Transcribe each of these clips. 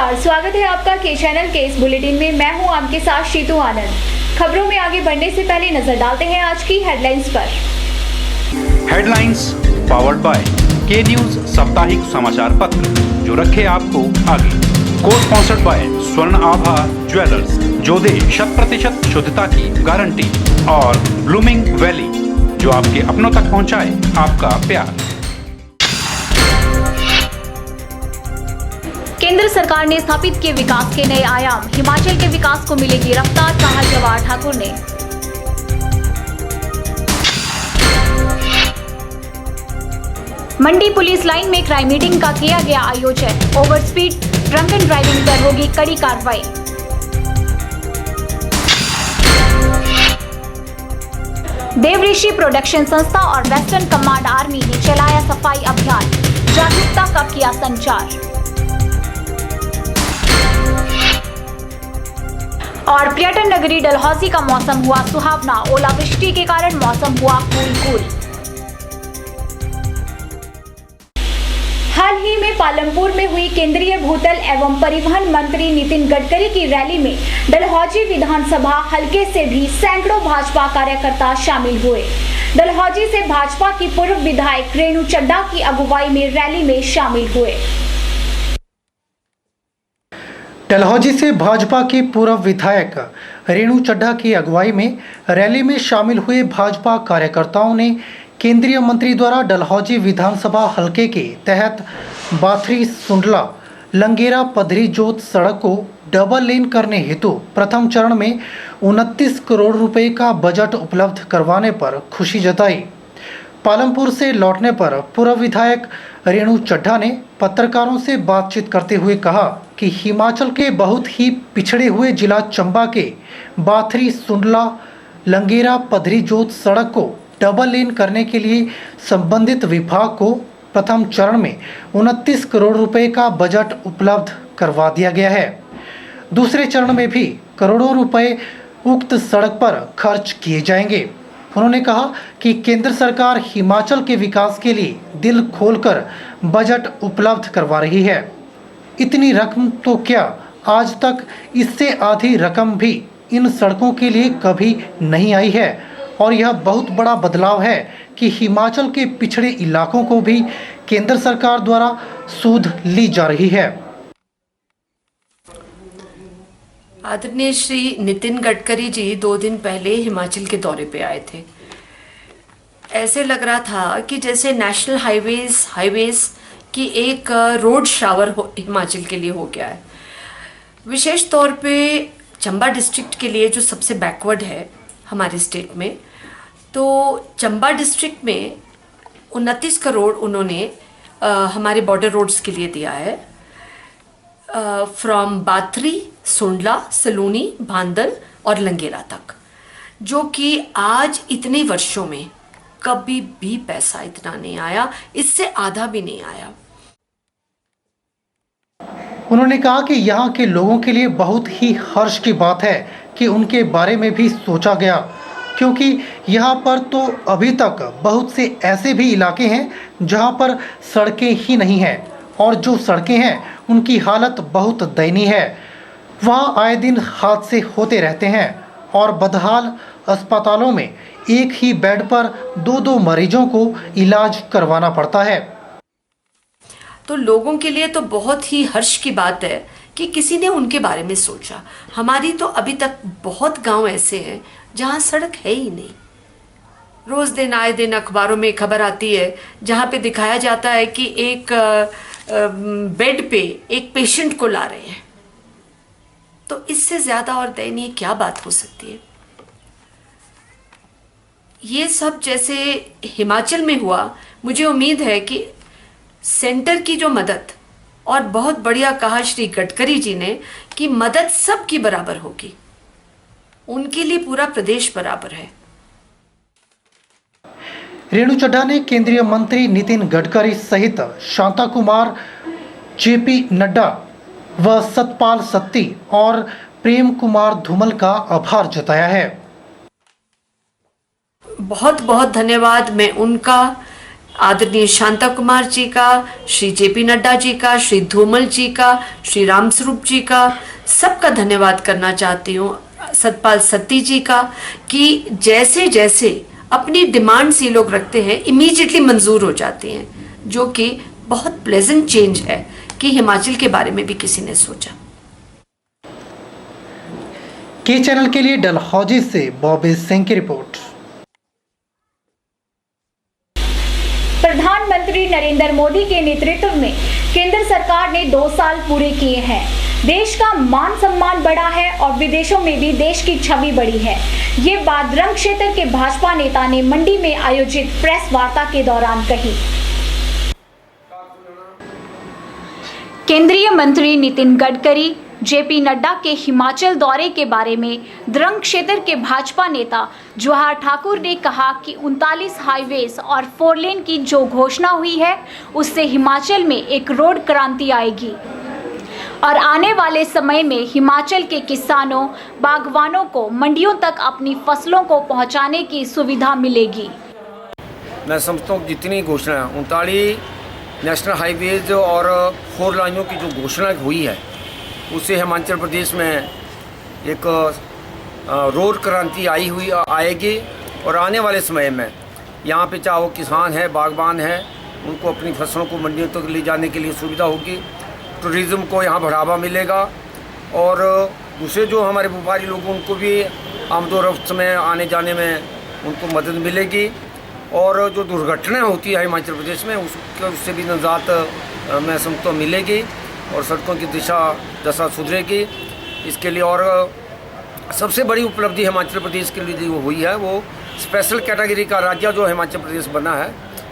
नमस्कार, स्वागत है आपका के चैनल के इस बुलेटिन में। मैं हूं आपके साथ शीतू आनंद। खबरों में आगे बढ़ने से पहले नजर डालते हैं आज की हेडलाइंस पर। हेडलाइंस पावर्ड बाय के न्यूज साप्ताहिक समाचार पत्र, जो रखे आपको आगे। को स्पॉन्सर्ड बाय स्वर्ण आभा ज्वेलर्स, जो दे 100% शुद्धता की गारंटी, और ब्लूमिंग वैली, जो आपके अपनों तक पहुंचाए आपका प्यार। केंद्र सरकार ने स्थापित किए विकास के नए आयाम, हिमाचल के विकास को मिलेगी रफ्तार, कहा जवाहर ठाकुर ने। मंडी पुलिस लाइन में क्राइम मीटिंग का किया गया आयोजन, over speed drunk and driving पर होगी कड़ी कार्रवाई। देवऋषि प्रोडक्शन संस्था और वेस्टर्न कमांड आर्मी ने चलाया सफाई अभियान, जागरूकता का किया संचार। और पर्यटन नगरी डलहौजी का मौसम हुआ सुहावना, ओलावृष्टि के कारण मौसम हुआ कूल। हाल ही में पालमपुर में हुई केंद्रीय भूतल एवं परिवहन मंत्री नितिन गडकरी की रैली में डलहौजी विधानसभा हलके से भी सैकड़ों भाजपा कार्यकर्ता शामिल हुए। डलहौजी से भाजपा की पूर्व विधायक रेणु चड्ढा की अगुवाई में रैली में शामिल हुए। डलहौजी से भाजपा की पूर्व विधायक रेणु चड्ढा की अगुवाई में रैली में शामिल हुए भाजपा कार्यकर्ताओं ने केंद्रीय मंत्री द्वारा डलहौजी विधानसभा हलके के तहत बाथरी सुंडला लंगेरा पधरी जोत सड़क को डबल लेन करने हेतु प्रथम चरण में 29 करोड़ रुपए का बजट उपलब्ध करवाने पर खुशी जताई। पालमपुर से लौटने पर पूर्व विधायक रेणु चड्ढा ने पत्रकारों से बातचीत करते हुए कहा कि हिमाचल के बहुत ही पिछड़े हुए जिला चंबा के बाथरी सुंडला लंगेरा पधरी जोत सड़क को डबल लेन करने के लिए संबंधित विभाग को प्रथम चरण में 29 करोड़ रुपए का बजट उपलब्ध करवा दिया गया है। दूसरे चरण में भी करोड़ों रुपए उक्त सड़क पर खर्च किए जाएंगे। उन्होंने कहा कि केंद्र सरकार हिमाचल के विकास के लिए दिल खोलकर बजट उपलब्ध करवा रही है। इतनी रकम तो क्या, आज तक इससे आधी रकम भी इन सड़कों के लिए कभी नहीं आई है, और यह बहुत बड़ा बदलाव है कि हिमाचल के पिछड़े इलाकों को भी केंद्र सरकार द्वारा सूद ली जा रही है। आदरणीय श्री नितिन गडकरी जी 2 दिन पहले हिमाचल के दौरे पे आए थे। ऐसे लग रहा था कि जैसे नेशनल हाईवेज की एक रोड शावर हिमाचल के लिए हो गया है। विशेष तौर पे चंबा डिस्ट्रिक्ट के लिए, जो सबसे बैकवर्ड है हमारे स्टेट में, तो चंबा डिस्ट्रिक्ट में 29 करोड़ उन्होंने हमारे बॉर्डर रोड्स के लिए दिया है, फ्रॉम बाथरी, सुंडला, सलूनी, भांदल और लंगेरा तक, जो कि आज इतने वर्षों में कभी भी पैसा इतना नहीं आया, इससे आधा भी नहीं आया। उन्होंने कहा कि यहाँ के लोगों के लिए बहुत ही हर्ष की बात है कि उनके बारे में भी सोचा गया, क्योंकि यहाँ पर तो अभी तक बहुत से ऐसे भी इलाके हैं जहाँ पर सड़कें ही नहीं हैं, और जो सड़कें हैं उनकी हालत बहुत दयनीय है। वहाँ आए दिन हादसे होते रहते हैं और बदहाल अस्पतालों में एक ही बेड पर 2-2 मरीजों को इलाज करवाना पड़ता है। तो लोगों के लिए तो बहुत ही हर्ष की बात है कि किसी ने उनके बारे में सोचा। हमारी तो अभी तक बहुत गांव ऐसे हैं जहां सड़क है ही नहीं। रोज दिन आए दिन अखबारों में खबर आती है जहां पे दिखाया जाता है कि एक बेड पे एक पेशेंट को ला रहे हैं। तो इससे ज्यादा और दयनीय क्या बात हो सकती है। ये सब जैसे हिमाचल में हुआ, मुझे उम्मीद है कि सेंटर की जो मदद, और बहुत बढ़िया कहा श्री गडकरी जी ने कि मदद सबकी बराबर होगी, उनके लिए पूरा प्रदेश बराबर है। रेणु चड्ढा ने केंद्रीय मंत्री नितिन गडकरी सहित शांता कुमार, जेपी नड्डा व सतपाल सत्ती और प्रेम कुमार धूमल का आभार जताया है। बहुत बहुत धन्यवाद मैं उनका आदरणीय शांता कुमार जी का, श्री जेपी नड्डा जी का, श्री धूमल जी का, श्री रामस्वरूप जी का, सबका धन्यवाद करना चाहती हूँ। सतपाल सत्ती जी का, कि जैसे जैसे अपनी डिमांड्स ये लोग रखते हैं इमीडिएटली मंजूर हो जाती हैं, जो कि बहुत प्लेजेंट चेंज है कि हिमाचल के बारे में भी किसी ने सोचा। के चैनल के लिए डलहौजी से बॉबी सिंह की रिपोर्ट। प्रधानमंत्री नरेंद्र मोदी के नेतृत्व में केंद्र सरकार ने 2 साल पूरे किए हैं। देश का मान सम्मान बढ़ा है और विदेशों में भी देश की छवि बढ़ी है। ये बात द्रंग क्षेत्र के भाजपा नेता ने मंडी में आयोजित प्रेस वार्ता के दौरान कही। केंद्रीय मंत्री नितिन गडकरी, जेपी नड्डा के हिमाचल दौरे के बारे में द्रंग क्षेत्र के भाजपा नेता जवाहर ठाकुर ने कहा कि 39 हाईवेज और 4 लेन की जो घोषणा हुई है उससे हिमाचल में एक रोड क्रांति आएगी और आने वाले समय में हिमाचल के किसानों, बागवानों को मंडियों तक अपनी फसलों को पहुंचाने की सुविधा मिलेगी। मैं समझता हूँ जितनी घोषणा 39 नेशनल हाईवेज और 4 लाइनों की जो घोषणा हुई है उससे हिमाचल प्रदेश में एक रोड क्रांति आएगी और आने वाले समय में यहाँ पे चाहे वो किसान है, बागबान है, उनको अपनी फसलों को मंडियों तक ले जाने के लिए सुविधा होगी। टूरिज़्म को यहाँ बढ़ावा मिलेगा और दूसरे जो हमारे व्यापारी लोग उनको भी आमदोरफ्त में आने जाने में उनको मदद मिलेगी और जो दुर्घटनाएं होती है हिमाचल प्रदेश में उससे भी निजात मैं समझता हूँ मिलेगी और सड़कों की दशा सुधरेगी। इसके लिए और सबसे बड़ी उपलब्धि हिमाचल प्रदेश के लिए जो हुई है वो स्पेशल कैटेगरी का राज्य जो हिमाचल प्रदेश बना है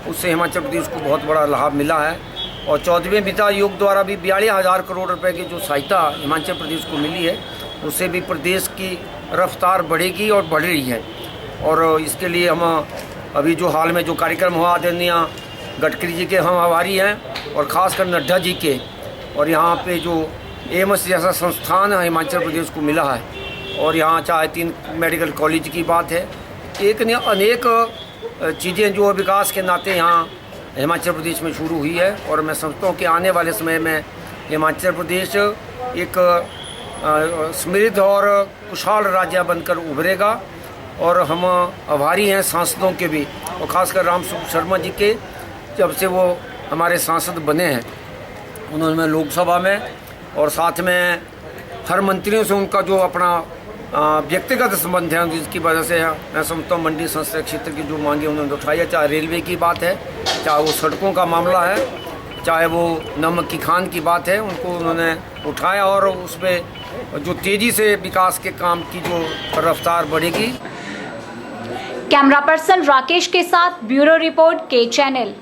उससे हिमाचल प्रदेश को बहुत बड़ा लाभ मिला है और 14वें वित्त आयोग द्वारा भी 42,000 करोड़ रुपए की जो सहायता हिमाचल प्रदेश को मिली है उससे भी प्रदेश की रफ्तार बढ़ेगी और बढ़ रही है। और इसके लिए हम अभी जो हाल में जो कार्यक्रम हुआ आदरणीय गडकरी जी के हम आभारी हैं और ख़ासकर नड्डा जी के, और यहाँ पे जो एम्स जैसा संस्थान है हिमाचल प्रदेश को मिला है और यहाँ चाहे 3 मेडिकल कॉलेज की बात है, एक ने अनेक चीज़ें जो विकास के नाते यहाँ हिमाचल प्रदेश में शुरू हुई है और मैं समझता हूँ कि आने वाले समय में हिमाचल प्रदेश एक समृद्ध और खुशहाल राज्य बनकर उभरेगा। और हम आभारी हैं सांसदों के भी और ख़ासकर रामस्वरूप शर्मा जी के, जब से वो हमारे सांसद बने हैं उन्होंने लोकसभा में और साथ में हर मंत्रियों से उनका जो अपना व्यक्तिगत संबंध है जिसकी वजह से मैं समझता हूँ मंडी संसदीय क्षेत्र की जो मांगे उन्होंने उठाई है, चाहे रेलवे की बात है, चाहे वो सड़कों का मामला है, चाहे वो नमक की खान की बात है, उनको उन्होंने उठाया और उस पर जो तेज़ी से विकास के काम की जो रफ्तार बढ़ेगी। कैमरा पर्सन राकेश के साथ ब्यूरो रिपोर्ट के चैनल।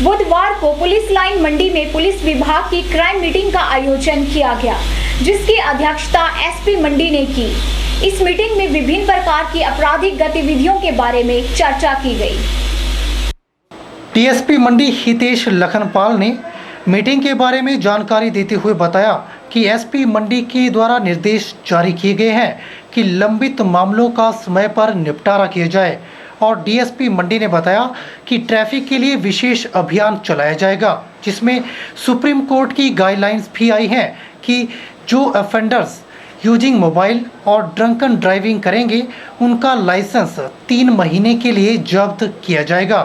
बुधवार को पुलिस लाइन मंडी में पुलिस विभाग की क्राइम मीटिंग का आयोजन किया गया, जिसकी अध्यक्षता एसपी मंडी ने की। इस मीटिंग में विभिन्न प्रकार की आपराधिक गतिविधियों के बारे में चर्चा की गई। डीएसपी मंडी हितेश लखनपाल ने मीटिंग के बारे में जानकारी देते हुए बताया कि एसपी मंडी के द्वारा निर्देश जारी किए गए हैं कि लंबित मामलों का समय पर निपटारा किया जाए और डीएसपी मंडी ने बताया कि ट्रैफिक के लिए विशेष अभियान चलाया जाएगा, जिसमें सुप्रीम कोर्ट की गाइडलाइंस भी आई हैं कि जो ऑफेंडर्स यूजिंग मोबाइल और ड्रंकन ड्राइविंग करेंगे उनका लाइसेंस 3 महीने के लिए जब्त किया जाएगा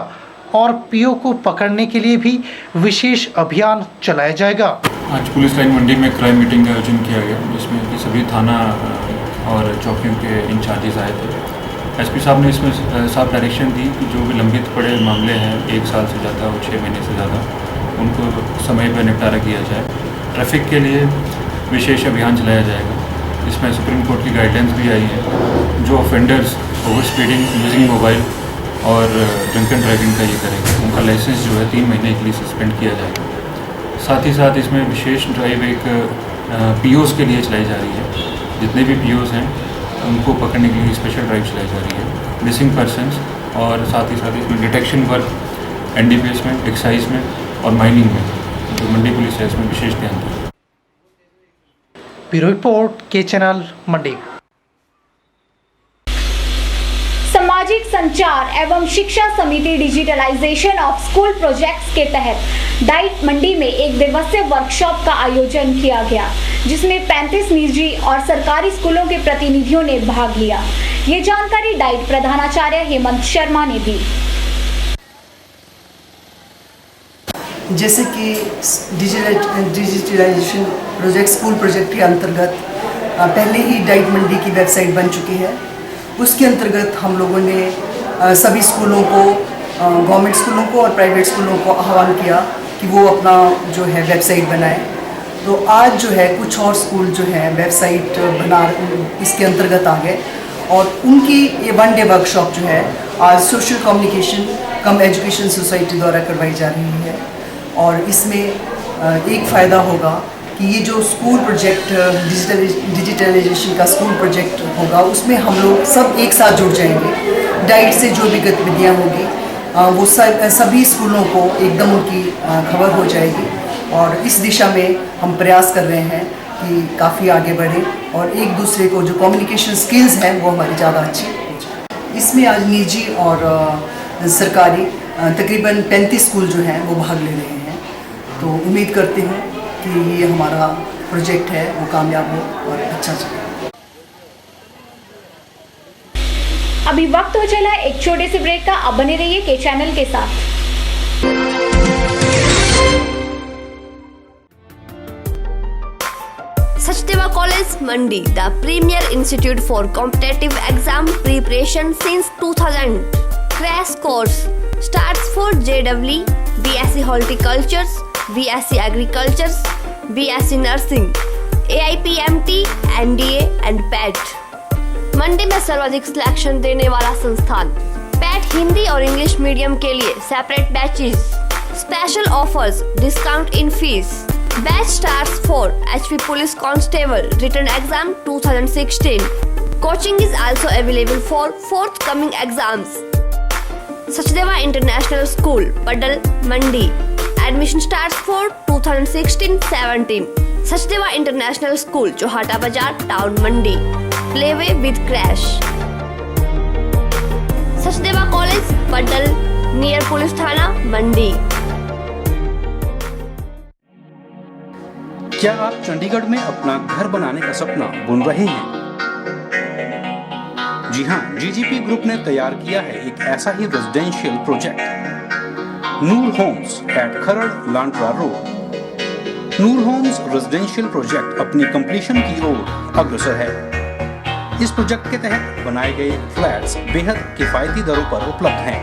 और पीओ को पकड़ने के लिए भी विशेष अभियान चलाया जाएगा। आज पुलिस लाइन मंडी में क्राइम मीटिंग का आयोजन किया गया, जिसमें कि सभी थाना और चौकियों के इंचार्जेस आए थे। एसपी साहब ने इसमें साफ डायरेक्शन दी कि जो भी लंबित पड़े मामले हैं 1 साल से ज़्यादा और 6 महीने से ज़्यादा, उनको समय पर निपटारा किया जाए। ट्रैफिक के लिए विशेष अभियान चलाया जाएगा। इसमें सुप्रीम कोर्ट की गाइडलाइंस भी आई है। जो offenders over speeding, using mobile और ड्रंकन ड्राइविंग का ये करेंगे उनका लाइसेंस जो है 3 महीने के लिए सस्पेंड किया जाएगा। साथ ही साथ इसमें विशेष ड्राइव एक पीओज़ के लिए चलाई जा रही है। जितने भी पीओज़ हैं उनको पकड़ने के लिए स्पेशल ड्राइव चलाई जा रही है मिसिंग पर्सनस, और साथ ही साथ इसमें डिटेक्शन वर्क एनडीपीएस में, एक्साइज में और माइनिंग में जो मंडी पुलिस है इसमें विशेष ध्यान दें। ब्यूरो रिपोर्ट के चैनल मंडी। समाजी सामाजिक संचार एवं शिक्षा समिति डिजिटलाइजेशन ऑफ स्कूल प्रोजेक्ट्स के तहत डाइट मंडी में एक दिवसीय वर्कशॉप का आयोजन किया गया, जिसमें 35 निजी और सरकारी स्कूलों के प्रतिनिधियों ने भाग लिया। ये जानकारी डाइट प्रधानाचार्य हेमंत शर्मा ने दी। जैसे कि डिजिटलाइजेशन प्रोजेक्ट स्कूल प्रोजेक्ट के अंतर्गत पहले ही डाइट मंडी की वेबसाइट बन चुकी है। उसके अंतर्गत हम लोगों ने सभी स्कूलों को, गवर्नमेंट स्कूलों को और प्राइवेट स्कूलों को आह्वान किया कि वो अपना जो है वेबसाइट बनाए। तो आज जो है कुछ और स्कूल जो है वेबसाइट बना इसके अंतर्गत आ गए और उनकी ये 1 डे वर्कशॉप जो है आज सोशल कम्युनिकेशन कम एजुकेशन सोसाइटी द्वारा करवाई जा रही है। और इसमें एक फ़ायदा होगा कि ये जो स्कूल प्रोजेक्ट डिजिटलाइजेशन का स्कूल प्रोजेक्ट होगा उसमें हम लोग सब एक साथ जुड़ जाएंगे। डाइट से जो भी गतिविधियाँ होगी वो सभी स्कूलों को एकदम उनकी खबर हो जाएगी और इस दिशा में हम प्रयास कर रहे हैं कि काफ़ी आगे बढ़े और एक दूसरे को जो कम्युनिकेशन स्किल्स हैं वो हमारी ज़्यादा अच्छी हो जाए। इसमें आज निजी और सरकारी तकरीबन 35 स्कूल जो हैं वो भाग ले रहे हैं। तो उम्मीद करते हैं कि ये हमारा प्रोजेक्ट है वो कामयाब हो और अच्छा चले। अभी वक्त हो चला है एक छोटे से ब्रेक का। अब बने रहिए के चैनल के साथ। Sachdeva College, Mandi, the premier institute for competitive exam preparation since 2000. Crash course starts for JEE, BSc Horticulture, BSc Agriculture, BSc Nursing, AIPMT, NDA and PET. मंडी में सर्वाधिक सिलेक्शन देने वाला संस्थान। PET हिंदी और इंग्लिश मीडियम के लिए separate batches, special offers, discount in fees. Batch starts for HP Police Constable Written Exam 2016. Coaching is also available for forthcoming exams. Sachdeva International School, Padal, Mandi. Admission starts for 2016-17. Sachdeva International School, Johata Bazar, Town, Mandi. Playway with crash. Sachdeva College, Padal, near Police Thana, Mandi. क्या आप चंडीगढ़ में अपना घर बनाने का सपना बुन रहे हैं? जी हां, जीजीपी ग्रुप ने तैयार किया है एक ऐसा ही रेजिडेंशियल प्रोजेक्ट, नूर होम्स एट खरड़ लांड्रा रोड। नूर होम्स रेजिडेंशियल प्रोजेक्ट अपनी कंप्लीशन की ओर अग्रसर है। इस प्रोजेक्ट के तहत बनाए गए फ्लैट्स बेहद किफायती दरों पर उपलब्ध हैं।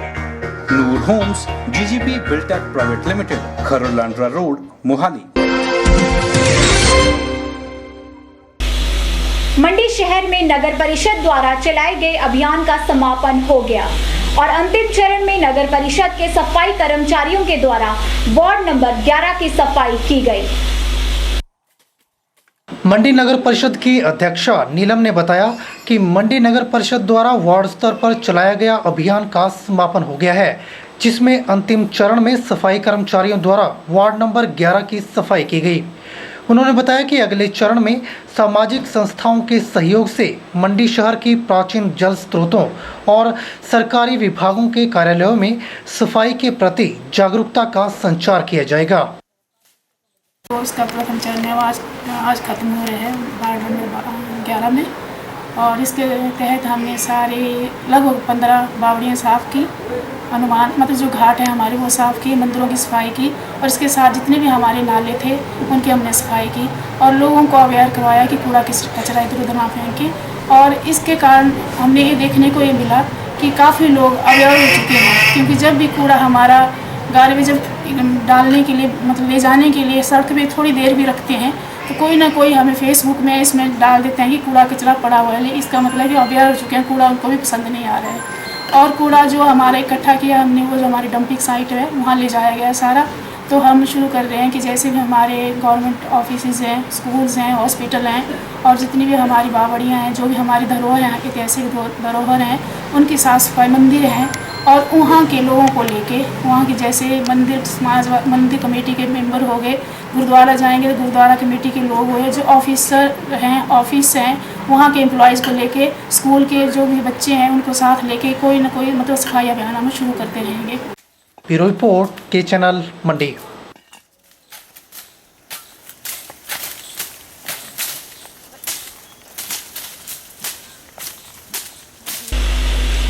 Noor homes GGP Biltech private limited, Kharar Landran road, Mohali. Mandi शहर में नगर परिषद द्वारा चलाए गए अभियान का समापन हो गया और अंतिम चरण में नगर परिषद के सफाई कर्मचारियों के द्वारा वार्ड नंबर 11 की सफाई की गई। मंडी नगर परिषद की अध्यक्षा नीलम ने बताया कि मंडी नगर परिषद द्वारा वार्ड स्तर पर चलाया गया अभियान का समापन हो गया है, जिसमें अंतिम चरण में सफाई कर्मचारियों द्वारा वार्ड नंबर 11 की सफाई की गई। उन्होंने बताया कि अगले चरण में सामाजिक संस्थाओं के सहयोग से मंडी शहर की प्राचीन जल स्रोतों और सरकारी विभागों के कार्यालयों में सफाई के प्रति जागरूकता का संचार किया जाएगा। तो उसका प्रथम चरण है आज खत्म हो रहे हैं वार्ड नंबर 11 में और इसके तहत हमने सारे लगभग 15 बावड़ियाँ साफ़ की, अनुमान मतलब जो घाट है हमारे वो साफ़ किए, मंदिरों की सफाई की और इसके साथ जितने भी हमारे नाले थे उनकी हमने सफाई की और लोगों को अवेयर करवाया कि कूड़ा कचरा इधर उधर ना फेंके। और इसके कारण हमने ये देखने को ये मिला कि काफ़ी लोग अवेयर हो चुके हैं, क्योंकि जब भी कूड़ा हमारा गाड़ी में जब डालने के लिए मतलब ले जाने के लिए सड़क पे थोड़ी देर भी रखते हैं तो कोई ना कोई हमें फेसबुक में इसमें डाल देते हैं कि कूड़ा कचरा पड़ा हुआ है। इसका मतलब कि अवेयर हो चुके हैं, कूड़ा उनको भी पसंद नहीं आ रहा है। और कूड़ा जो हमारा इकट्ठा किया हमने वो जो हमारी डंपिंग साइट है वहाँ ले जाया गया सारा। तो हम शुरू कर रहे हैं कि जैसे भी हमारे गवर्नमेंट ऑफिस हैं, स्कूल्स हैं, हॉस्पिटल हैं और जितनी भी हमारी बावड़ियाँ हैं, जो भी हमारी धरोहर हैं, ऐतिहासिक धरोहर हैं, उनकी साफ़ सफाई, मंदिर हैं, और वहाँ के लोगों को लेके, वहाँ के जैसे मंदिर कमेटी के मेंबर हो गए, गुरुद्वारा जाएंगे तो गुरुद्वारा कमेटी के लोग हुए, जो ऑफिसर हैं, ऑफिस हैं, वहाँ के एम्प्लॉयज़ को लेके, स्कूल के जो भी बच्चे हैं उनको साथ लेके कोई ना कोई मतलब सफाई अभियान हम शुरू करते रहेंगे। ब्यूरो रिपोर्ट के चैनल मंडी।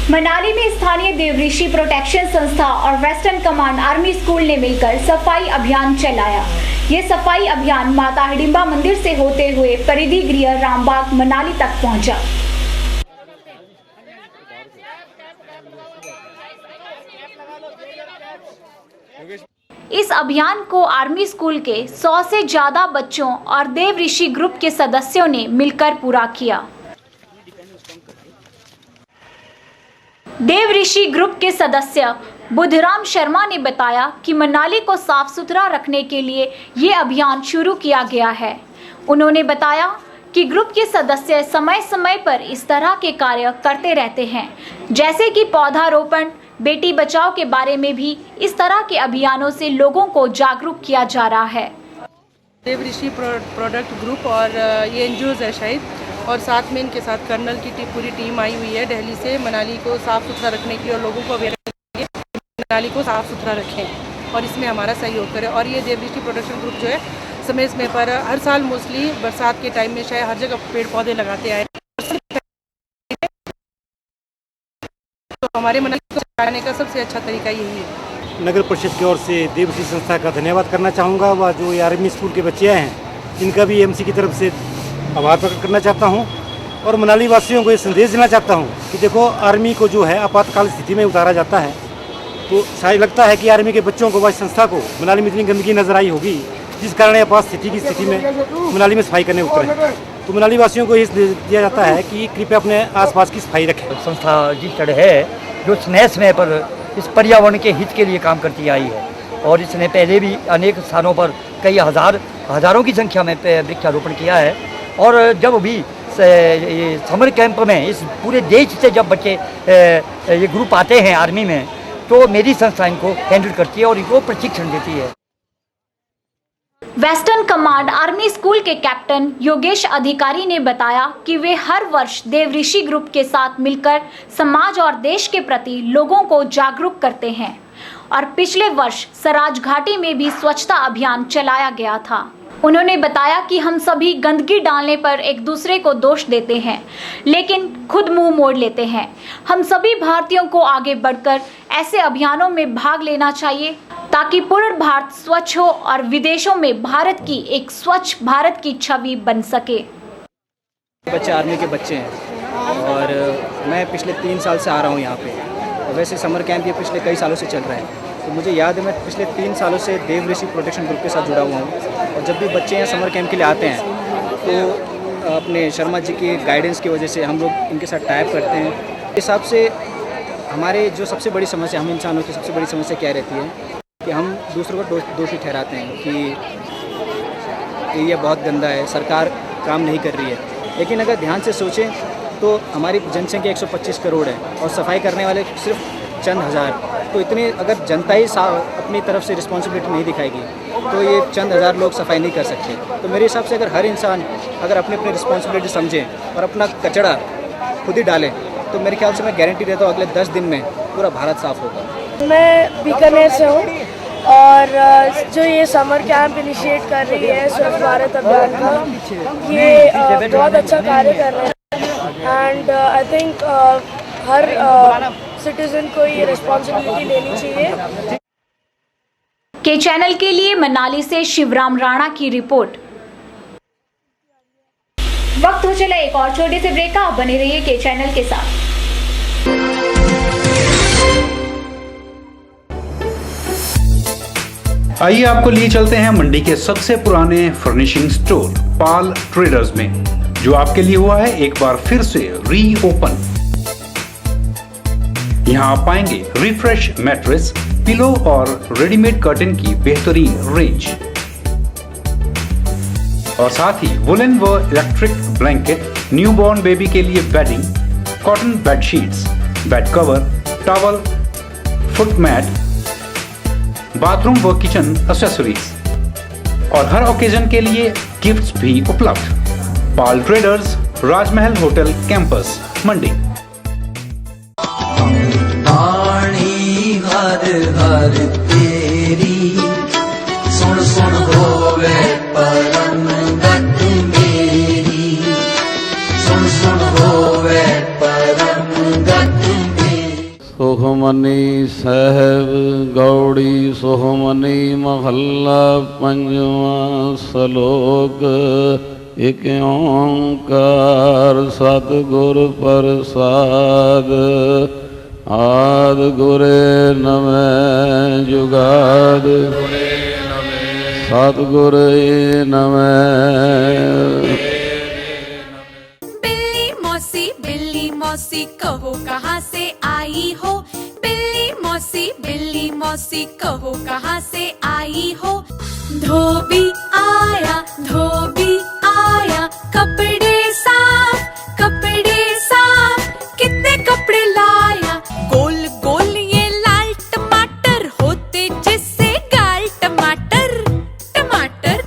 मनाली में स्थानीय देवऋषि प्रोटेक्शन संस्था और वेस्टर्न कमांड आर्मी स्कूल ने मिलकर सफाई अभियान चलाया। ये सफाई अभियान माता हिडिंबा मंदिर से होते हुए परिधि गृह रामबाग मनाली तक पहुंचा। इस अभियान को आर्मी स्कूल के 100 से ज्यादा बच्चों और देवऋषि ग्रुप के सदस्यों ने मिलकर पूरा किया। देवऋषि ग्रुप के सदस्य बुद्धराम शर्मा ने बताया कि मनाली को साफ सुथरा रखने के लिए ये अभियान शुरू किया गया है। उन्होंने बताया कि ग्रुप के सदस्य समय समय पर इस तरह के कार्य करते रहते हैं, जैसे कि पौधारोपण, बेटी बचाओ के बारे में भी इस तरह के अभियानों से लोगों को जागरूक किया जा रहा है। देवऋषि प्रोडक्ट ग्रुप और ये एनजीओज है शायद, और साथ में इनके साथ कर्नल की पूरी टीम आई हुई है दिल्ली से मनाली को साफ़ सुथरा रखने के लिए और लोगों को अवेयर करने के लिए मनाली को साफ़ सुथरा रखें और इसमें हमारा सहयोग करें। और ये देवऋषि प्रोडक्शन ग्रुप जो है समय समय पर हर साल मोस्टली बरसात के टाइम में शायद हर जगह पेड़ पौधे लगाते आए, तो हमारे मनाली को बचाने का सबसे अच्छा तरीका यही है। नगर परिषद की ओर से देवऋषि संस्था का धन्यवाद करना चाहूँगा। व जो ये आर्मी स्कूल के बच्चे हैं इनका भी एमसी की तरफ से आभार प्रकट करना चाहता हूं और मनाली वासियों को ये संदेश देना चाहता हूं कि देखो, आर्मी को जो है आपातकाल स्थिति में उतारा जाता है, तो शायद लगता है कि आर्मी के बच्चों को व संस्था को मनाली में इतनी गंदगी नजर आई होगी जिस कारण आपात स्थिति में मनाली में सफाई करने उतरे। तो मनाली वासियों को ये संदेश दिया जाता है कि कृपया अपने आसपास की सफाई रखें। संस्था रजिस्टर्ड है जो समय पर इस पर्यावरण के हित के लिए काम करती आई है और इसने पहले भी अनेक स्थानों पर कई हजारों की संख्या में वृक्षारोपण किया है। और जब भी ये समर कैंप में इस पूरे देश से जब बच्चे ये ग्रुप आते हैं आर्मी में, तो मेरी संस्था इनको हैंडल करती है और इनको प्रशिक्षण देती है। वेस्टर्न कमांड आर्मी स्कूल के कैप्टन योगेश अधिकारी ने बताया कि वे हर वर्ष देवऋषि ग्रुप के साथ मिलकर समाज और देश के प्रति लोगों को जागरूक करते हैं और पिछले वर्ष सराज घाटी में भी स्वच्छता अभियान चलाया गया था। उन्होंने बताया कि हम सभी गंदगी डालने पर एक दूसरे को दोष देते हैं, लेकिन खुद मुंह मोड़ लेते हैं। हम सभी भारतीयों को आगे बढ़कर ऐसे अभियानों में भाग लेना चाहिए ताकि पूर्ण भारत स्वच्छ हो और विदेशों में भारत की एक स्वच्छ भारत की छवि बन सके। बच्चे आर्मी के बच्चे हैं और मैं पिछले 3 साल से आ रहा हूँ यहाँ पे। वैसे समर कैंप ये पिछले कई सालों से चल रहा है, तो मुझे याद है मैं पिछले 3 सालों से देवऋषि प्रोटेक्शन ग्रुप के साथ जुड़ा हुआ हूँ। और जब भी बच्चे यहाँ समर कैंप के लिए आते हैं तो अपने शर्मा जी की गाइडेंस की वजह से हम लोग इनके साथ टाइप करते हैं। इस हिसाब से हमारे जो सबसे बड़ी समस्या, हम इंसानों की सबसे बड़ी समस्या क्या रहती है कि हम दूसरों को दोषी ठहराते हैं कि ये बहुत गंदा है, सरकार काम नहीं कर रही है। लेकिन अगर ध्यान से सोचें तो हमारी जनसंख्या 125 करोड़ है और सफाई करने वाले सिर्फ चंद हज़ार। तो इतने अगर जनता ही अपनी तरफ से रिस्पॉन्सिबिलिटी नहीं दिखाएगी तो ये चंद हज़ार लोग सफाई नहीं कर सकते। तो मेरे हिसाब से अगर हर इंसान अगर अपनी रिस्पॉन्सिबिलिटी समझे और अपना कचरा खुद ही डालें तो मेरे ख्याल से मैं गारंटी देता हूँ अगले 10 दिन में पूरा भारत साफ़ होगा। मैं बीकानेर से हूँ और जो ये समर कैंप इनिशिएट कर रही है स्वच्छ भारत अभियान का, ये बहुत अच्छा कार्य कर रहे हैं and I think her citizen को ये रिस्पॉन्सिबिलिटी लेनी चाहिए। के चैनल के लिए मनाली से शिवराम राणा की रिपोर्ट। वक्त हो चला एक और छोटे से ब्रेक का, बने रहिए के चैनल के साथ। आइए आपको लिए चलते हैं मंडी के सबसे पुराने फर्निशिंग स्टोर पाल ट्रेडर्स में, जो आपके लिए हुआ है एक बार फिर से रीओपन। यहाँ आप पाएंगे रिफ्रेश मैट्रेस, पिलो और रेडीमेड कर्टन की बेहतरीन रेंज और साथ ही वुलन व इलेक्ट्रिक ब्लैंकेट, न्यूबॉर्न बेबी के लिए bedding, cotton bedsheets, bed cover, towel, foot mat, bathroom व किचन एक्सेसरीज और हर ओकेजन के लिए गिफ्ट्स भी उपलब्ध। Pal traders, Rajmahal hotel campus, Mandi. हर हर तेरी सुन सुन होवे परम गत मेरी, सुन सुन होवे परम गत मेरी। सुखमनी साहब गौड़ी सुखमनी महल्ला पंजवा सलोक। एक ओंकार सतगुर प्रसाद, आद गुरे नमः जुगाद, सतगुरे नमः। बिल्ली मौसी कहो कहाँ से आई हो, बिल्ली मौसी कहो कहाँ से आई हो। धोबी आया कपड़े साफ कितने कपड़े लाया। गोल गोल ये लाल टमाटर होते जिससे गाल टमाटर, टमाटर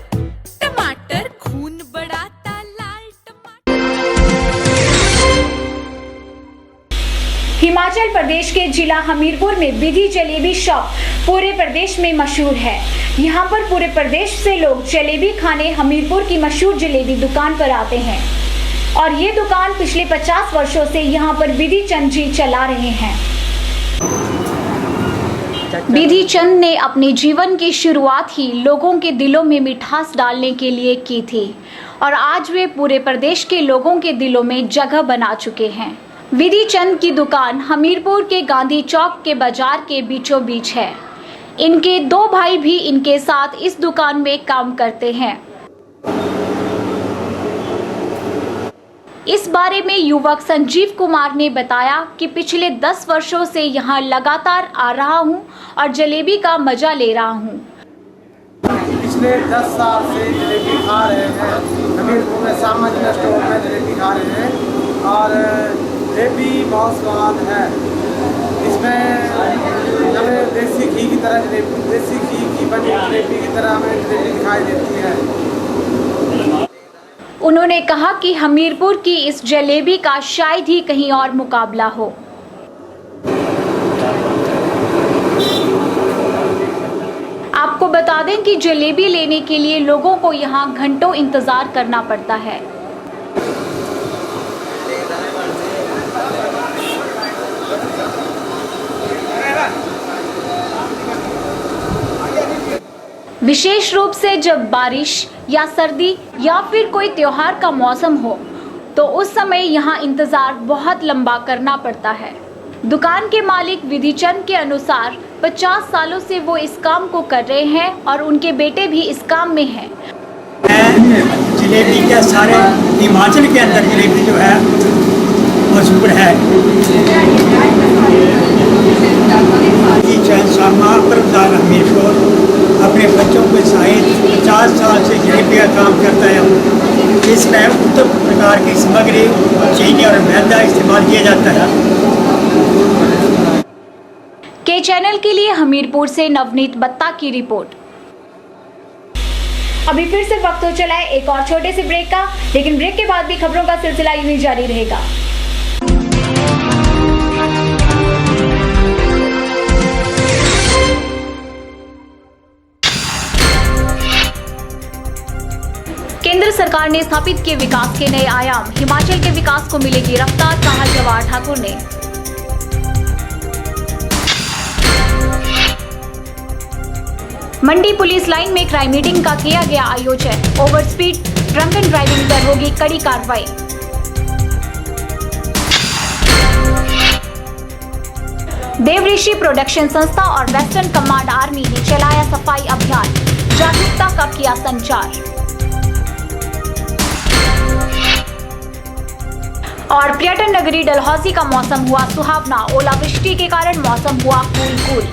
टमाटर खून बढ़ाता लाल टमाटर। हिमाचल प्रदेश के जिला हमीरपुर में विधि जलेबी शॉप पूरे प्रदेश में मशहूर है। यहाँ पर पूरे प्रदेश से लोग जलेबी खाने हमीरपुर की मशहूर जलेबी दुकान पर आते हैं और ये दुकान पिछले 50 वर्षों से यहाँ पर विधि चंद जी चला रहे हैं। विधि चंद ने अपने जीवन की शुरुआत ही लोगों के दिलों में मिठास डालने के लिए की थी और आज वे पूरे प्रदेश के लोगों के दिलों में जगह बना चुके हैं। विधि चंद की दुकान हमीरपुर के गांधी चौक के बाजार के बीचों बीच है। इनके 2 भाई भी इनके साथ इस दुकान में काम करते हैं। इस बारे में युवक संजीव कुमार ने बताया कि पिछले 10 वर्षों से यहाँ लगातार आ रहा हूँ और जलेबी का मजा ले रहा हूँ। पिछले 10 साल से जलेबी खा रहे हैं, हमीरपुर में सामाजिक स्टोर में जलेबी खा रहे हैं और जलेबी बहुत स्वाद है। इसमें हमें देसी घी की तरह देसी घी की बनी जलेबी की तरह हमें जलेबी दिखाई देती है। उन्होंने कहा कि हमीरपुर की इस जलेबी का शायद ही कहीं और मुकाबला हो। आपको बता दें कि जलेबी लेने के लिए लोगों को यहाँ घंटों इंतजार करना पड़ता है। विशेष रूप से जब बारिश या सर्दी या फिर कोई त्योहार का मौसम हो तो उस समय यहाँ इंतजार बहुत लंबा करना पड़ता है। दुकान के मालिक विधि चंद के अनुसार 50 सालों से वो इस काम को कर रहे हैं और उनके बेटे भी इस काम में हैं। जलेबी के सारे हिमाचल के अंदर जलेबी जो है मशहूर है। हमीरपुर अपने बच्चों के साथ 50 साल से जलेबी का काम करता है। इसमें उत्तम प्रकार की सामग्री चीनी और मैदा इस्तेमाल किया जाता है। के चैनल के लिए हमीरपुर से नवनीत बत्ता की रिपोर्ट। अभी फिर से वक्त हो चला है एक और छोटे से ब्रेक का, लेकिन ब्रेक के बाद भी खबरों का सिलसिला यूं ही जारी रहेगा। केंद्र सरकार ने स्थापित किए विकास के नए आयाम, हिमाचल के विकास को मिलेगी रफ्तार, कहा जवाहर ठाकुर ने। मंडी पुलिस लाइन में क्राइम मीटिंग का किया गया आयोजन, over speed drunk and driving पर होगी कड़ी कार्रवाई। देवऋषि प्रोडक्शन संस्था और वेस्टर्न कमांड आर्मी ने चलाया सफाई अभियान, जागरूकता का किया संचार। और पर्यटन नगरी डलहौजी का मौसम हुआ सुहावना, ओलावृष्टि के कारण मौसम हुआ कूल।